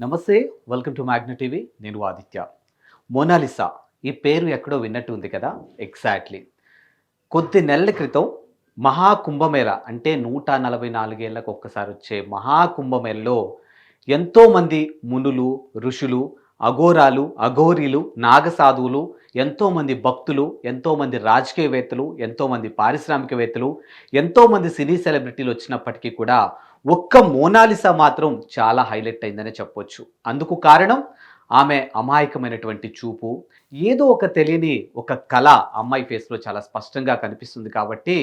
నమస్తే. Welcome to Magna TV. నేను Aditya. Mona Lisa ఈ పేరు ఎక్కడో విన్నట్టు ఉంది కదా! ఎగ్జాక్ట్‌లీ. కొద్ది నెలల క్రితం మహాకుంభమేళ అంటే 144 ఏళ్లకు ఒక్కసారి వచ్చే మహాకుంభమేళలో ఎంతోమంది మునులు, ఋషులు, అఘోరాలు, అఘోరీలు, నాగసాధువులు, ఎంతోమంది భక్తులు, ఎంతోమంది రాజకీయవేత్తలు, ఎంతోమంది పారిశ్రామికవేత్తలు, ఎంతోమంది సినీ సెలబ్రిటీలు వచ్చినప్పటికీ కూడా ఒక్క మోనాలిసా మాత్రం చాలా హైలైట్ అయిందనే చెప్పొచ్చు. అందుకు కారణం ఆమె అమాయకమైనటువంటి చూపు. ఏదో ఒక తెలియని ఒక కళ అమ్మాయి ఫేస్‌లో చాలా స్పష్టంగా కనిపిస్తుంది కాబట్టి,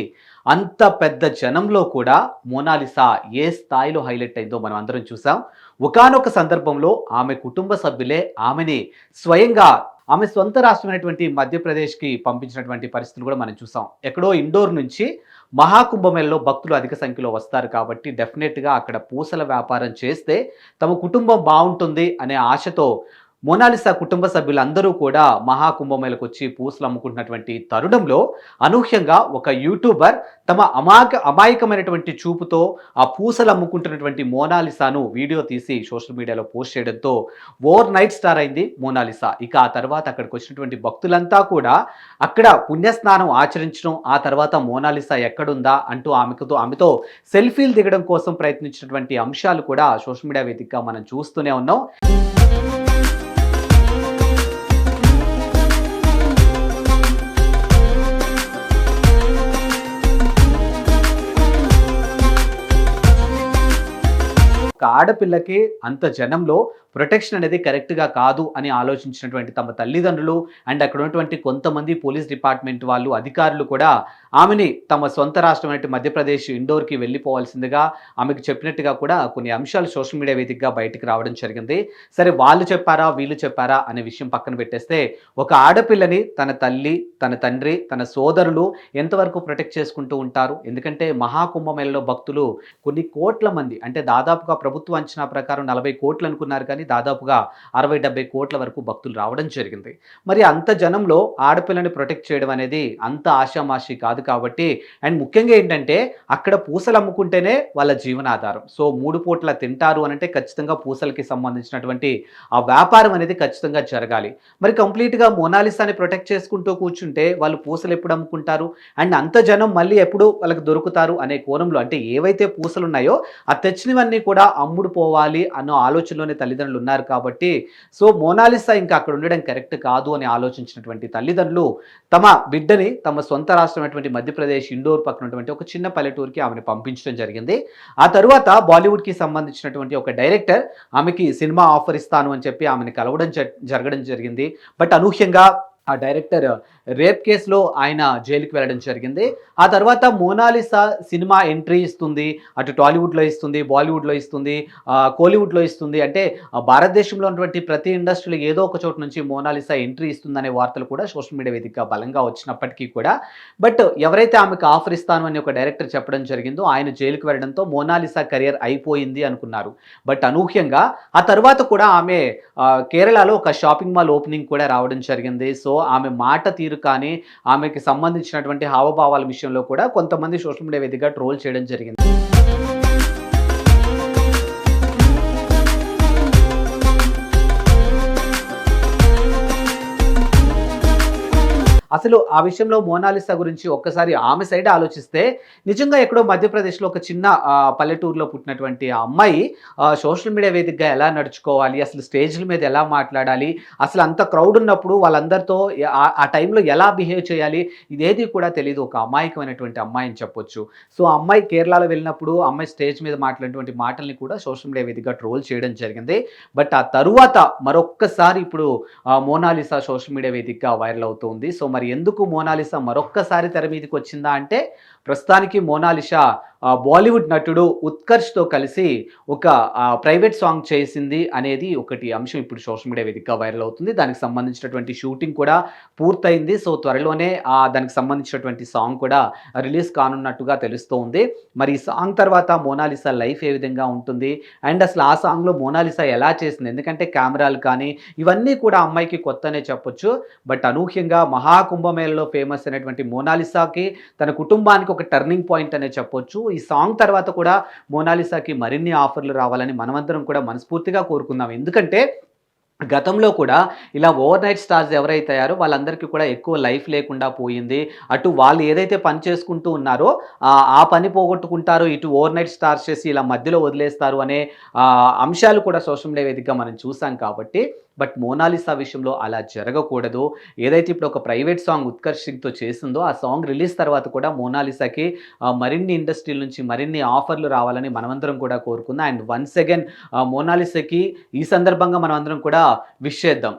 అంత పెద్ద జనంలో కూడా మోనాలిసా ఏ స్థాయిలో హైలైట్ అయిందో మనం అందరం చూసాం. ఒకానొక సందర్భంలో ఆమె కుటుంబ సభ్యులే ఆమెని స్వయంగా ఆమె సొంత రాష్ట్రమైనటువంటి మధ్యప్రదేశ్‌కి పంపించినటువంటి పరిస్థితులు కూడా మనం చూసాం. ఎక్కడో ఇండోర్ నుంచి మహాకుంభమేళలో భక్తులు అధిక సంఖ్యలో వస్తారు కాబట్టి డెఫినెట్‌గా అక్కడ పూసల వ్యాపారం చేస్తే తమ కుటుంబం బావుంటుంది అనే ఆశతో మోనాలిసా కుటుంబ సభ్యులందరూ కూడా మహాకుంభమేళకొచ్చి పూసలు అమ్ముకుంటున్నటువంటి తరుణంలో అనూహ్యంగా ఒక యూట్యూబర్ తమ అమాయకమైనటువంటి చూపుతో ఆ పూసలు అమ్ముకుంటున్నటువంటి మోనాలిసాను వీడియో తీసి సోషల్ మీడియాలో పోస్ట్ చేయడంతో ఓవర్ నైట్ స్టార్ అయింది మోనాలిసా. ఇక ఆ తర్వాత అక్కడికి వచ్చినటువంటి భక్తులంతా కూడా అక్కడ పుణ్యస్నానం ఆచరించడం, ఆ తర్వాత మోనాలిసా ఎక్కడుందా అంటూ ఆమెతో సెల్ఫీలు దిగడం కోసం ప్రయత్నించినటువంటి అంశాలు కూడా సోషల్ మీడియా వేదికగా మనం చూస్తూనే ఉన్నాం. ఒక ఆడపిల్లకి అంత జనంలో ప్రొటెక్షన్ అనేది కరెక్ట్‌గా కాదు అని ఆలోచించినటువంటి తమ తల్లిదండ్రులు అండ్ అక్కడ ఉన్నటువంటి కొంతమంది పోలీస్ డిపార్ట్మెంట్ వాళ్ళు అధికారులు కూడా ఆమెని తమ సొంత రాష్ట్రమైన మధ్యప్రదేశ్ ఇండోర్‌కి వెళ్ళిపోవాల్సిందిగా ఆమెకు చెప్పినట్టుగా కూడా కొన్ని అంశాలు సోషల్ మీడియా వేదికగా బయటికి రావడం జరిగింది. సరే వాళ్ళు చెప్పారా, వీళ్ళు చెప్పారా అనే విషయం పక్కన పెట్టేస్తే ఒక ఆడపిల్లని తన తల్లి, తన తండ్రి, తన సోదరులు ఎంతవరకు ప్రొటెక్ట్ చేసుకుంటూ ఉంటారు. ఎందుకంటే మహాకుంభమేళలో భక్తులు కొన్ని కోట్ల మంది అంటే దాదాపుగా ప్రభుత్వ అంచనా ప్రకారం 40 కోట్లు అనుకున్నారు కానీ దాదాపుగా 60-70 కోట్ల వరకు భక్తులు రావడం జరిగింది. మరి అంత జనంలో ఆడపిల్లని ప్రొటెక్ట్ చేయడం అనేది అంత ఆషామాషి కాదు కాబట్టి అండ్ ముఖ్యంగా ఏంటంటే అక్కడ పూసలు అమ్ముకుంటేనే వాళ్ళ జీవనాధారం. సో 3 పూట్ల తింటారు అనంటే ఖచ్చితంగా పూసలకి సంబంధించినటువంటి ఆ వ్యాపారం అనేది ఖచ్చితంగా జరగాలి. మరి కంప్లీట్‌గా మోనాలిసాని ప్రొటెక్ట్ చేసుకుంటూ కూర్చుంటే వాళ్ళు పూసలు ఎప్పుడు అమ్ముకుంటారు అండ్ అంత జనం మళ్ళీ ఎప్పుడు వాళ్ళకి దొరుకుతారు అనే కోణంలో అంటే ఏవైతే పూసలు ఉన్నాయో ఆ తెచ్చినవన్నీ కూడా అమ్ముడు పోవాలి అన్న ఆలోచనలోనే తల్లిదండ్రులు ఉన్నారు కాబట్టి సో మోనాలిసా ఇంకా అక్కడ ఉండడం కరెక్ట్ కాదు అని ఆలోచించినటువంటి తల్లిదండ్రులు తమ బిడ్డని తమ సొంత రాష్ట్రమైనటువంటి మధ్యప్రదేశ్ ఇండోర్ పక్కన ఉన్నటువంటి ఒక చిన్న పల్లెటూరుకి ఆమెను పంపించడం జరిగింది. ఆ తరువాత బాలీవుడ్‌కి సంబంధించినటువంటి ఒక డైరెక్టర్ ఆమెకి సినిమా ఆఫర్ ఇస్తాను అని చెప్పి ఆమెను కలవడం జరగడం జరిగింది. బట్ అనూహ్యంగా ఆ డైరెక్టర్ రేప్ కేసులో ఆయన జైలుకి వెళ్ళడం జరిగింది. ఆ తర్వాత మోనాలిసా సినిమా ఎంట్రీ ఇస్తుంది. అటు టాలీవుడ్‌లో ఇస్తుంది, బాలీవుడ్‌లో ఇస్తుంది, కోలీవుడ్‌లో ఇస్తుంది. అంటే భారతదేశంలో ఉన్నటువంటి ప్రతి ఇండస్ట్రీలో ఏదో ఒక చోటు నుంచి మోనాలిసా ఎంట్రీ ఇస్తుందనే వార్తలు కూడా సోషల్ మీడియా వేదికగా బలంగా వచ్చినప్పటికీ కూడా బట్ ఎవరైతే ఆమెకు ఆఫర్ ఇస్తాను అని ఒక డైరెక్టర్ చెప్పడం జరిగిందో ఆయన జైలుకి వెళ్ళడంతో మోనాలిసా కెరియర్ అయిపోయింది అనుకున్నారు. బట్ అనూహ్యంగా ఆ తర్వాత కూడా ఆమె కేరళలో ఒక షాపింగ్ మాల్ ఓపెనింగ్ కూడా రావడం జరిగింది. సో ఆమె మాట తీరు కానీ ఆమెకి సంబంధించినటువంటి హావభావాల విషయంలో కూడా కొంతమంది సోషల్ మీడియా వేదికగా ట్రోల్ చేయడం జరిగింది. అసలు ఆ విషయంలో మోనాలిసా గురించి ఒక్కసారి ఆమె సైడ్ ఆలోచిస్తే నిజంగా ఎక్కడో మధ్యప్రదేశ్‌లో ఒక చిన్న పల్లెటూరులో పుట్టినటువంటి ఆ అమ్మాయి సోషల్ మీడియా వేదికగా ఎలా నడుచుకోవాలి, అసలు స్టేజ్‌ల మీద ఎలా మాట్లాడాలి, అసలు అంత క్రౌడ్ ఉన్నప్పుడు వాళ్ళందరితో ఆ టైంలో ఎలా బిహేవ్ చేయాలి, ఇదేది కూడా తెలీదు. ఒక అమాయకమైనటువంటి అమ్మాయి అని చెప్పొచ్చు. సో ఆ అమ్మాయి కేరళలో వెళ్ళినప్పుడు అమ్మాయి స్టేజ్ మీద మాట్లాడినటువంటి మాటల్ని కూడా సోషల్ మీడియా వేదికగా ట్రోల్ చేయడం జరిగింది. బట్ ఆ తరువాత మరొక్కసారి ఇప్పుడు మోనాలిసా సోషల్ మీడియా వేదికగా వైరల్ అవుతుంది. సో మరి ఎందుకు మోనాలిసా మరొక్కసారి తెర మీదకి వచ్చిందా అంటే ప్రస్తుతానికి మోనాలిసా బాలీవుడ్ నటుడు ఉత్కర్ష్‌తో కలిసి ఒక ప్రైవేట్ సాంగ్ చేసింది అనేది ఒకటి అంశం ఇప్పుడు సోషల్ మీడియా వేదికగా వైరల్ అవుతుంది. దానికి సంబంధించినటువంటి షూటింగ్ కూడా పూర్తయింది. సో త్వరలోనే దానికి సంబంధించినటువంటి సాంగ్ కూడా రిలీజ్ కానున్నట్టుగా తెలుస్తోంది. మరి ఈ సాంగ్ తర్వాత మోనాలిసా లైఫ్ ఏ విధంగా ఉంటుంది అండ్ అసలు ఆ సాంగ్‌లో మోనాలిసా ఎలా చేసింది, ఎందుకంటే కెమెరాలు కానీ ఇవన్నీ కూడా అమ్మాయికి కొత్తనే చెప్పొచ్చు. బట్ అనూహ్యంగా మహాకుంభమేళలో ఫేమస్ అయినటువంటి మోనాలిసాకి తన కుటుంబానికి ఒక టర్నింగ్ పాయింట్ అనే చెప్పొచ్చు. ఈ సాంగ్ తర్వాత కూడా మోనాలిసాకి మరిన్ని ఆఫర్‌లు రావాలని మనమందరం కూడా మనస్ఫూర్తిగా కోరుకుందాం. ఎందుకంటే గతంలో కూడా ఇలా ఓవర్ నైట్ స్టార్స్ ఎవరైతే అయ్యారో వాళ్ళందరికీ కూడా ఎక్కువ లైఫ్ లేకుండా పోయింది. అటు వాళ్ళు ఏదైతే పని చేసుకుంటూ ఉన్నారో ఆ పని పోగొట్టుకుంటారు. ఇటు ఓవర్ నైట్ స్టార్స్ చేసి ఇలా మధ్యలో వదిలేస్తారు అనే అంశాలు కూడా సోషల్ మీడియా వేదికగా మనం చూసాం కాబట్టి, బట్ మోనాలిసా విషయంలో అలా జరగకూడదు. ఏదైతే ఇప్పుడు ఒక ప్రైవేట్ సాంగ్ 'ఉత్కర్ష్ సింగ్‌తో' చేసిందో ఆ సాంగ్ రిలీజ్ తర్వాత కూడా మోనాలిసాకి మరిన్ని ఇండస్ట్రీల నుంచి మరిన్ని ఆఫర్‌లు రావాలని మనమందరం కూడా కోరుకుందాం. అండ్ వన్స్ అగైన్ మోనాలిసాకి ఈ సందర్భంగా మనమందరం కూడా విష్ చేద్దాం.